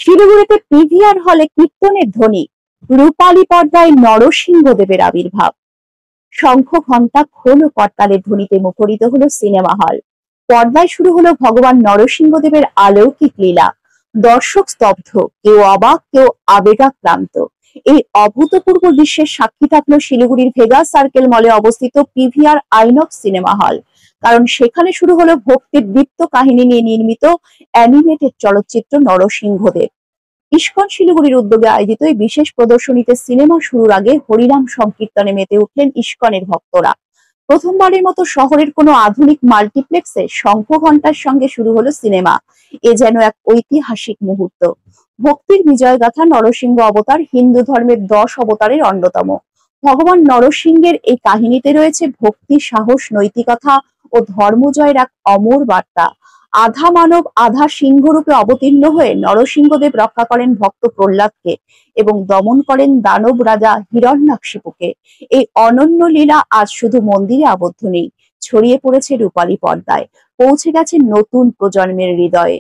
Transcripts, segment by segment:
শিলিগুড়িতে পিভিআর হলে কীর্তনের ধ্বনি, রূপালী পর্দায় নরসিংহদেবের আবির্ভাব, শঙ্খ ঘণ্টা খোল ও করতালের ধ্বনিতে মুখরিত হলো সিনেমা হল। পর্দায় শুরু হলো ভগবান নরসিংহদেবের অলৌকিক লীলা। দর্শক স্তব্ধ, কেউ অবাক, কেউ আবেগাক্রান্ত। এই অভূতপূর্ব দৃশ্যের সাক্ষী থাকলো শিলিগুড়ির ভেগা সার্কেল মলে অবস্থিত পিভিআর আইনক্স সিনেমা হল। কারণ সেখানে শুরু হলো ভক্তির দীপ্ত কাহিনী নিয়ে নির্মিত অ্যানিমেটেড চলচ্চিত্র নরসিংহদেব। ইস্কন শিলিগুড়ির উদ্যোগে আয়োজিত এই বিশেষ প্রদর্শনীতে সিনেমা শুরুর আগে হরিনাম সংকীর্তনে মেতে উঠলেন ইস্কনের ভক্তরা। প্রথমবারের মতো শহরের কোনো আধুনিক মাল্টিপ্লেক্সে শঙ্খ ঘণ্টার সঙ্গে শুরু হলো সিনেমা। এ যেন এক ঐতিহাসিক মুহূর্ত। ভক্তির বিজয়গাথা নরসিংহ অবতার হিন্দু ধর্মের 10 অবতারের অন্যতম। ভগবান নরসিংহের এই কাহিনীতে রয়েছে ভক্তি, সাহস, নৈতিকতা ও ধর্মজয়ের এক অমর বার্তা। আধা মানব আধা সিংহ রূপে অবতীর্ণ হয়ে নরসিংহদেব রক্ষা করেন ভক্ত প্রহ্লাদকে এবং দমন করেন দানব রাজা হিরণ্যাকশিপুকে। এই অনন্য লীলা আজ শুধু মন্দিরে আবদ্ধ নেই, ছড়িয়ে পড়েছে রূপালী পর্দায়, পৌঁছে গেছে নতুন প্রজন্মের হৃদয়ে।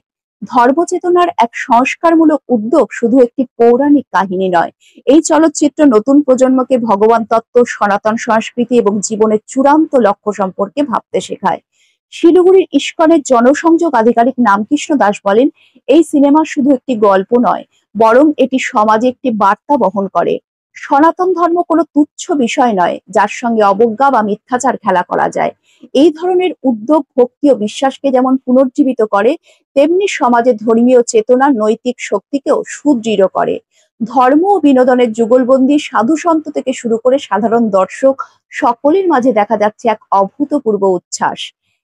ধর্মচেতনার এক সংস্কারমূলক উদ্যোগ শুধু একটি পৌরাণিক কাহিনী নয়, এই চলচ্চিত্র নতুন প্রজন্মকে ভগবান তত্ত্ব, সনাতন সংস্কৃতি এবং জীবনের চূড়ান্ত লক্ষ্য সম্পর্কে ভাবতে শেখায়। শিলিগুড়ির ইস্কনের জনসংযোগ আধিকারিক নামকৃষ্ণ দাস বলেন, এই সিনেমা শুধু একটি গল্প নয়, বরং এটি সমাজে একটি বার্তা বহন করে। সনাতন ধর্ম কোনো তুচ্ছ বিষয় নয় যার সঙ্গে অবজ্ঞা বা মিথ্যাচার খেলা করা যায়। এই ধরনের উদ্যোগ ভক্তি ও বিশ্বাসকে যেমন পুনর্জীবিত করে, তেমনি সমাজে ধর্মীয় চেতনা, নৈতিক শক্তিকেও সুদৃঢ় করে। ধর্ম ও বিনোদনের যুগলবন্দি সাধু সন্ত থেকে শুরু করে সাধারণ দর্শক সকলের মাঝে দেখা যাচ্ছে এক অভূতপূর্ব উচ্ছ্বাস।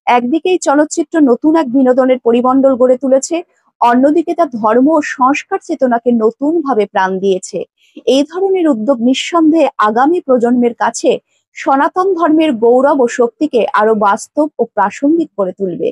একদিকে এই চলচ্চিত্র নতুন এক বিনোদনের পরিমণ্ডল গড়ে তুলেছে, অন্যদিকে তা ধর্ম ও সংস্কার চেতনাকে নতুন ভাবে প্রাণ দিয়েছে। এই ধরনের উদ্যোগ নিঃসন্দেহে আগামী প্রজন্মের কাছে সনাতন ধর্মের গৌরব ও শক্তিকে আরো বাস্তব ও প্রাসঙ্গিক করে তুলবে।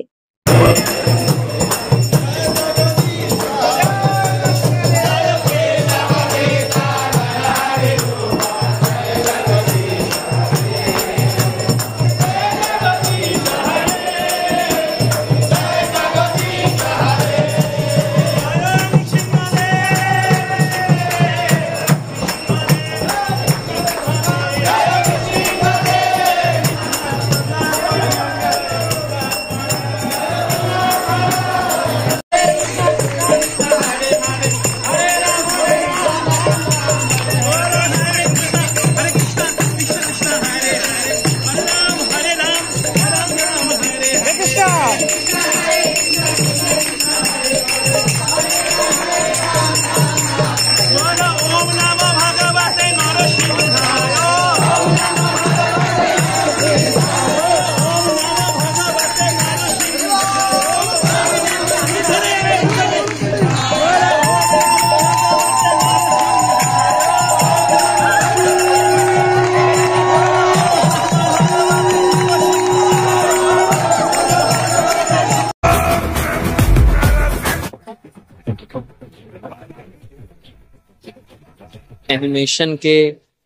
एनिमेशन के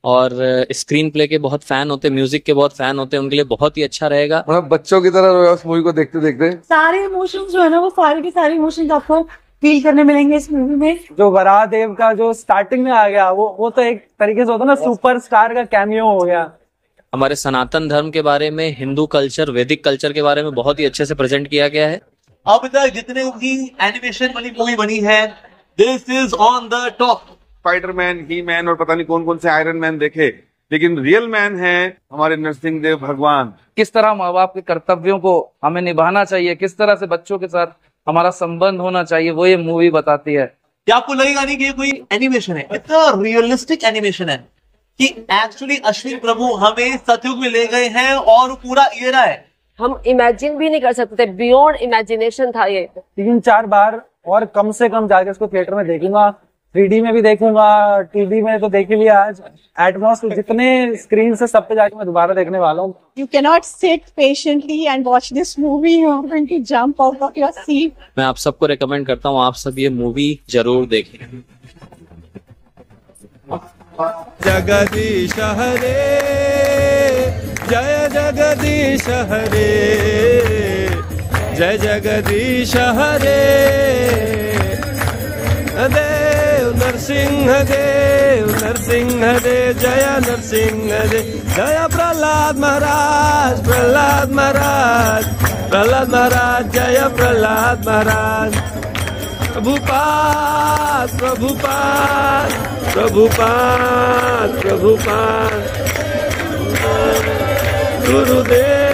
और स्क्रीन प्ले के बहुत फैन होते, म्यूजिक के बहुत फैन होते हैं, उनके लिए बहुत ही अच्छा रहेगा। मतलब बच्चों की तरह उस मूवी को देखते देखते सारे इमोशंस जो है ना, वो सारे के सारे इमोशंस आपको फील करने मिलेंगे इस मूवी में। जो वराहदेव का जो स्टार्टिंग में आ गया, वो तो एक तरीके से होता है ना, सुपरस्टार का कैमियो हो गया। हमारे सनातन धर्म के बारे में, हिंदू कल्चर, वैदिक कल्चर के बारे में बहुत ही अच्छे से प्रेजेंट किया गया है। अब तक जितने भी एनिमेशन वाली मूवी बनी है, this is on the top. Spiderman, he man और पता नहीं कौन कौन से आयरन मैन देखे, लेकिन रियल मैन है हमारे नरसिंह देव भगवान। किस तरह माँ बाप के कर्तव्यों को हमें निभाना चाहिए, किस तरह से बच्चों के साथ हमारा संबंध होना चाहिए, वो ये मूवी बताती है। क्या आपको लगेगा नहीं कि ये कोई एनिमेशन है, इतना रियलिस्टिक एनिमेशन है कि एक्चुअली अश्विन प्रभु हमें सतयुग में ले गए हैं और पूरा एरा है। हम इमेजिन भी नहीं कर सकते, बियॉन्ड इमेजिनेशन था ये। 3-4 बार और कम से कम जाके इसको थिएटर में देखूंगा, 3D में भी देखूंगा, टीवी में तो देख ही लिया आज, एटमॉस जितने स्क्रीन से सब पे जाके मैं दोबारा देखने वाला हूँ। You cannot sit patiently and watch this movie. You are going to jump out of your seat. मैं आप सबको रेकमेंड करता हूँ, आप सब ये मूवी जरूर देखें। जगदीश हरे, जय जगदीश हरे, जय जगदीश हरे। देव नरसिंह देव नरसिंह देव जय नरसिंह देव जय प्रहलाद महाराज प्रहलाद महाराज प्रहलाद महाराज जय प्रहलाद महाराज प्रभुपाद प्रभुपाद प्रभुपाद प्रभुपाद गुरुदेव